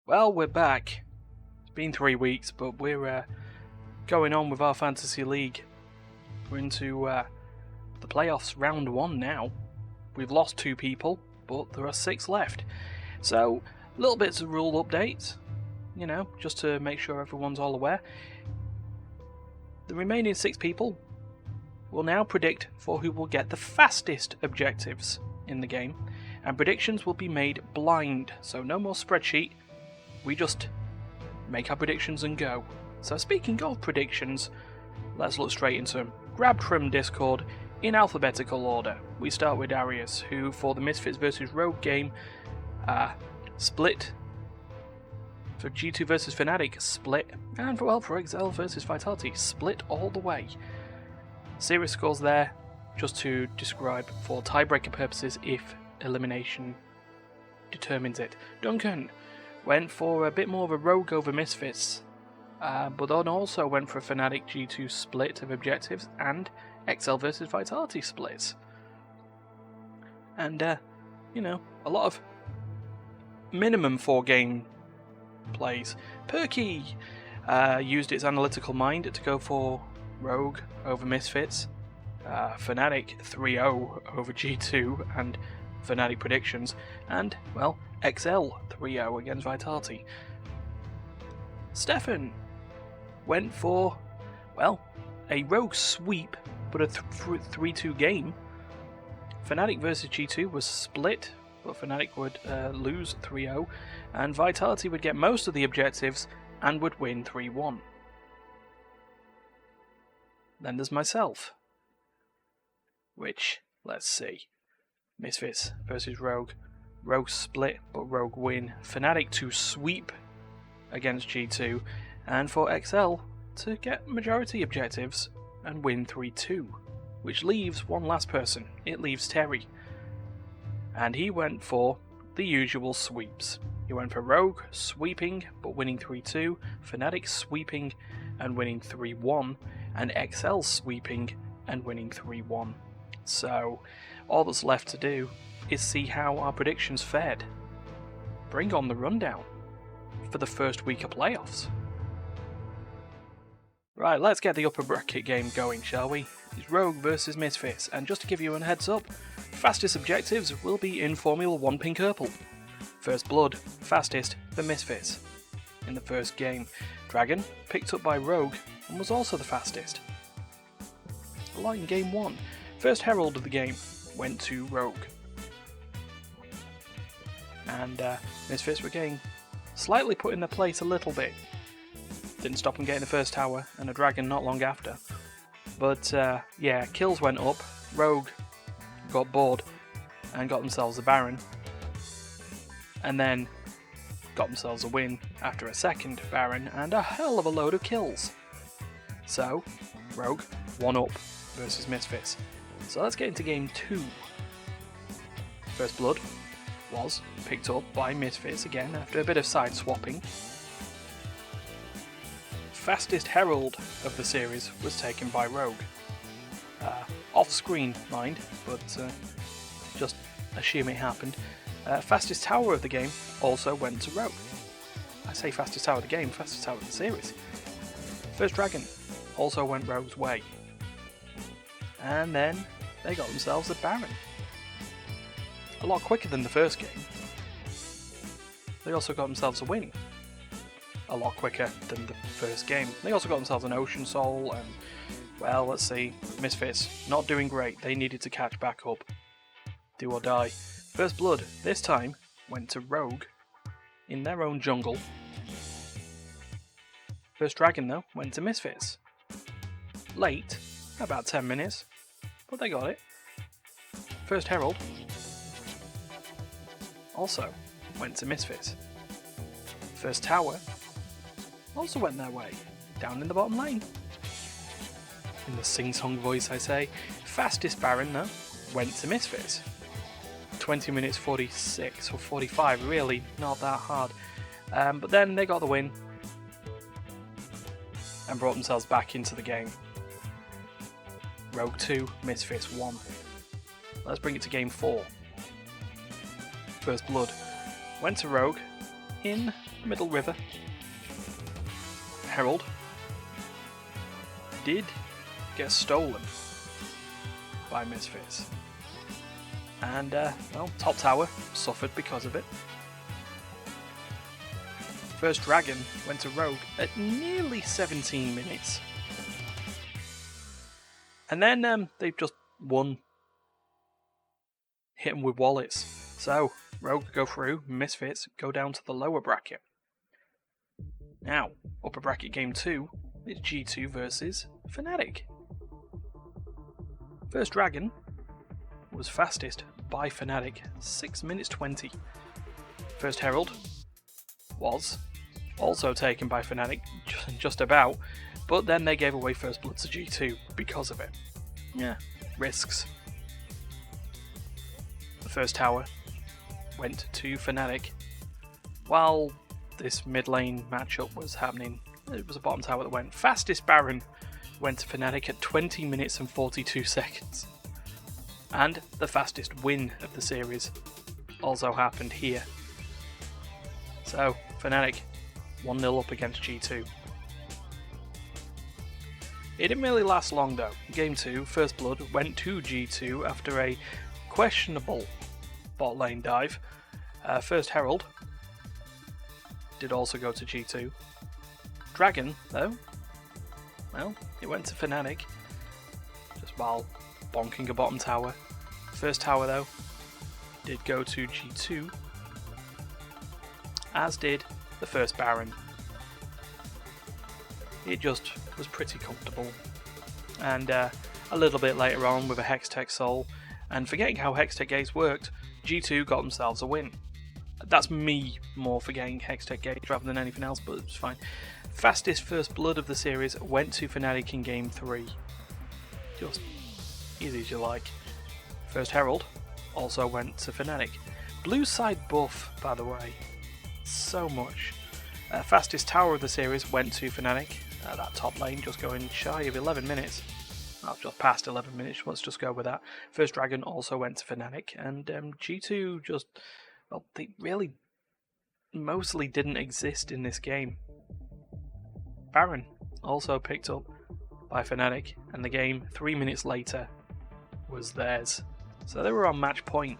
Well, we're back. It's been 3 weeks, but we're going on with our Fantasy League. We're into the playoffs, round 1 now. We've lost 2 people, but there are 6 left. So, little bits of rule updates, just to make sure everyone's all aware. The remaining 6 people will now predict for who will get the fastest objectives in the game, and predictions will be made blind, so no more spreadsheet. We just make our predictions and go. So speaking of predictions, let's look straight into them. Grabbed from Discord in alphabetical order. We start with Darius, who for the Misfits vs Rogue game split. For G2 vs Fnatic, split. And for XL vs Vitality, split all the way. Series scores there, just to describe for tiebreaker purposes if elimination determines it. Duncan went for a bit more of a Rogue over Misfits, but then also went for a Fnatic G2 split of objectives and XL vs Vitality splits. And, a lot of minimum 4 game plays. Perky used its analytical mind to go for Rogue over Misfits. Fnatic 3-0 over G2 and Fnatic predictions, and, XL 3-0 against Vitality. Stefan went for, a Rogue sweep, but a 3-2 game. Fnatic vs G2 was split, but Fnatic would lose 3-0, and Vitality would get most of the objectives and would win 3-1. Then there's myself, which, let's see, Misfits versus Rogue. Rogue split, but Rogue win. Fnatic to sweep against G2, and for XL to get majority objectives and win 3-2, which leaves one last person. It leaves Terry. And he went for the usual sweeps. He went for Rogue sweeping, but winning 3-2, Fnatic sweeping and winning 3-1, and XL sweeping and winning 3-1. So, all that's left to do is see how our predictions fared. Bring on the rundown for the first week of playoffs. Right, let's get the upper bracket game going, shall we? It's Rogue versus Misfits, and just to give you a heads up, fastest objectives will be in Formula 1 Pink Purple. First Blood, fastest for Misfits. In the first game, Dragon, picked up by Rogue, and was also the fastest. A lot in Game 1. First Herald of the game went to Rogue. And Misfits were getting slightly put in their place a little bit. Didn't stop them getting the first tower and a dragon not long after. But kills went up. Rogue got bored and got themselves a Baron. And then got themselves a win after a second Baron and a hell of a load of kills. So, Rogue 1-up versus Misfits. So let's get into Game 2. First Blood was picked up by Misfits again after a bit of side swapping. Fastest Herald of the series was taken by Rogue. Off screen, mind, but just assume it happened. Fastest Tower of the game also went to Rogue. I say fastest tower of the game, fastest tower of the series. First Dragon also went Rogue's way. And then they got themselves a Baron. A lot quicker than the first game. They also got themselves a win. A lot quicker than the first game. They also got themselves an Ocean Soul and, let's see, Misfits not doing great. They needed to catch back up. Do or die. First Blood, this time, went to Rogue in their own jungle. First Dragon, though, went to Misfits. Late, about 10 minutes, but they got it. First Herald also went to Misfits. First Tower also went their way, down in the bottom lane. In the sing-song voice I say, fastest Baron though, went to Misfits. 20 minutes 46 or 45, really not that hard. But then they got the win and brought themselves back into the game. Rogue 2, Misfits 1. Let's bring it to Game 4. First Blood went to Rogue in Middle River. Herald did get stolen by Misfits. And, well, top tower suffered because of it. First Dragon went to Rogue at nearly 17 minutes. And then they've just won. Hit them with wallets. So, Rogue go through, Misfits go down to the lower bracket. Now, upper bracket game 2 is G2 versus Fnatic. First Dragon was fastest by Fnatic, 6 minutes 20. First Herald was also taken by Fnatic, just about, but then they gave away first blood to G2 because of it. Yeah, risks. The first tower went to Fnatic. While this mid lane matchup was happening, it was a bottom tower that went. Fastest Baron went to Fnatic at 20 minutes and 42 seconds. And the fastest win of the series also happened here. So, Fnatic 1-0 up against G2. It didn't really last long though. Game 2, First Blood went to G2 after a questionable bot lane dive. First Herald did also go to G2. Dragon, though, well, it went to Fnatic, just while bonking a bottom tower. First tower, though, did go to G2, as did the first Baron. It just was pretty comfortable. And a little bit later on with a Hextech Soul, and forgetting how Hextech Gates worked, G2 got themselves a win. That's me more forgetting Hextech Gates rather than anything else, but it's fine. Fastest first blood of the series went to Fnatic in game 3. Just easy as you like. First Herald also went to Fnatic. Blue side buff, by the way. So much. Fastest tower of the series went to Fnatic. That top lane just going shy of 11 minutes. I've just passed 11 minutes, let's just go with that. First Dragon also went to Fnatic, and G2 just, well, they really mostly didn't exist in this game. Baron also picked up by Fnatic, and the game 3 minutes later was theirs. So they were on match point.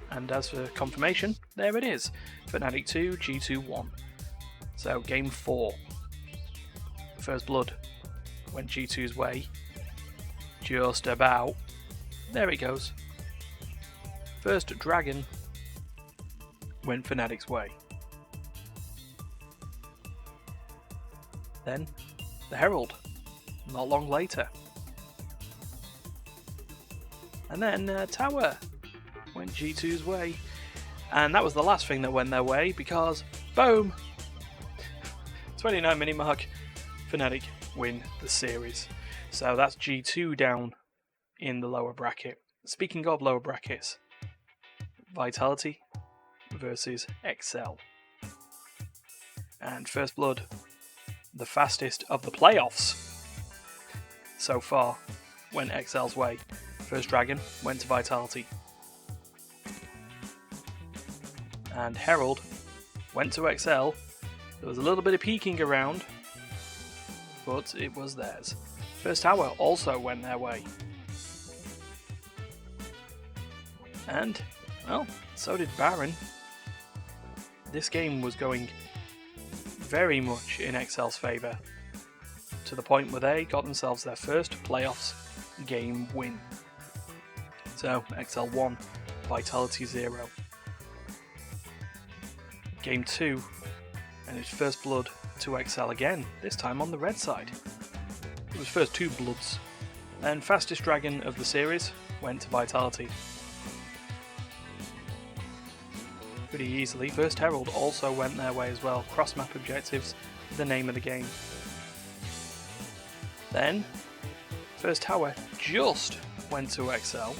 And as for confirmation, there it is. Fnatic 2, G2 1. So game 4. First Blood went G2's way. Just about. There it goes. First Dragon went Fnatic's way. Then the Herald, not long later. And then Tower went G2's way. And that was the last thing that went their way because, boom! 29 minute mark, Fnatic win the series. So that's G2 down in the lower bracket. Speaking of lower brackets, Vitality versus XL. And First Blood, the fastest of the playoffs so far, went XL's way. First Dragon went to Vitality. And Herald went to XL. There was a little bit of peeking around, but it was theirs. First Tower also went their way. And, well, so did Baron. This game was going very much in XL's favour, to the point where they got themselves their first playoffs game win. So, XL 1, Vitality 0. Game 2, and it's First Blood to XL again, this time on the red side. It was first 2 bloods. And fastest dragon of the series went to Vitality. Pretty easily. First Herald also went their way as well. Cross-map objectives, the name of the game. Then, First Tower just went to XL. I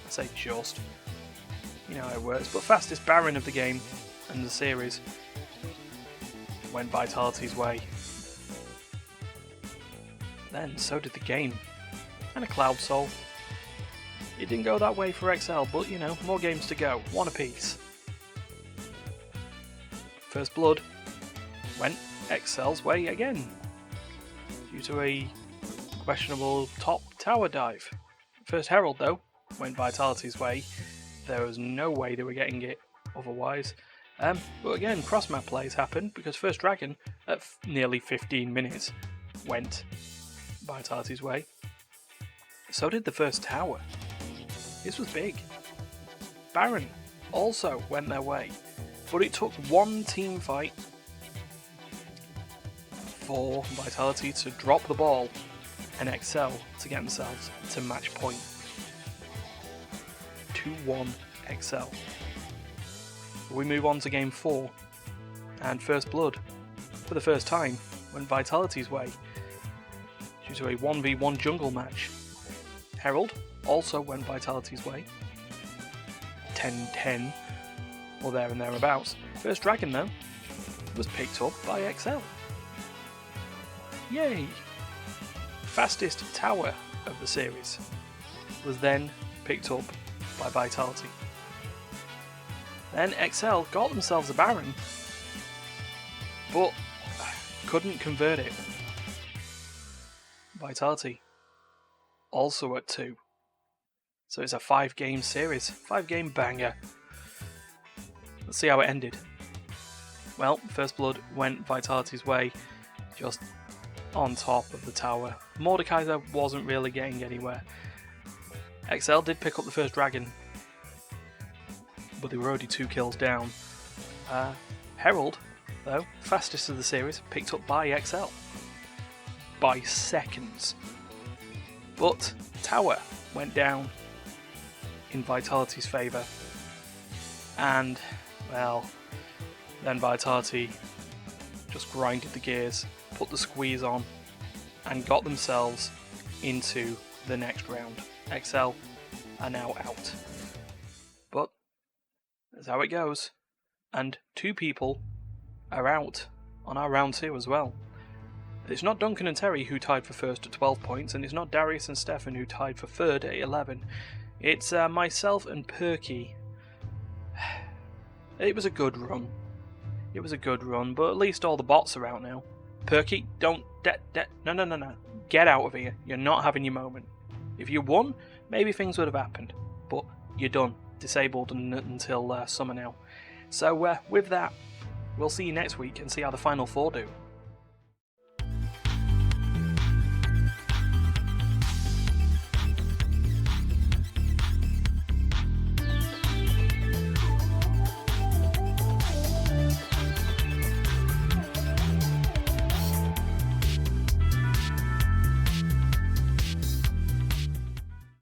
say just. You know how it works. But fastest Baron of the game and the series went Vitality's way. Then, so did the game. And a Cloud Soul. It didn't go that way for XL, but you know, more games to go. One apiece. First Blood went Excel's way again, due to a questionable top tower dive. First Herald, though, went Vitality's way. There was no way they were getting it otherwise. But again, cross-map plays happened, because First Dragon, at nearly 15 minutes, went Vitality's way. So did the first tower. This was big. Baron also went their way, but it took one team fight for Vitality to drop the ball and Excel to get themselves to match point. 2-1 Excel. We move on to game 4, and First Blood, for the first time, went Vitality's way due to a 1v1 jungle match. Herald also went Vitality's way, 10-10, or there and thereabouts. First Dragon, though, was picked up by Excel. Yay! Fastest tower of the series was then picked up by Vitality. Then Excel got themselves a Baron, but couldn't convert it. Vitality also at 2. So it's a 5-game series, 5-game banger. Let's see how it ended. Well, First Blood went Vitality's way, just on top of the tower. Mordekaiser wasn't really getting anywhere. Excel did pick up the first dragon, but they were already 2 kills down. Herald, though, fastest of the series, picked up by XL by seconds. But Tower went down in Vitality's favour, and, well, then Vitality just grinded the gears, put the squeeze on, and got themselves into the next round. XL are now out. But that's how it goes. And 2 people are out on our round 2 as well. It's not Duncan and Terry who tied for first at 12 points, and it's not Darius and Stefan who tied for third at 11. It's myself and Perky. It was a good run. It was a good run, but at least all the bots are out now. Perky, don't... No. Get out of here. You're not having your moment. If you won, maybe things would have happened. But you're done. Disabled until summer now. So with that, we'll see you next week and see how the final 4 do.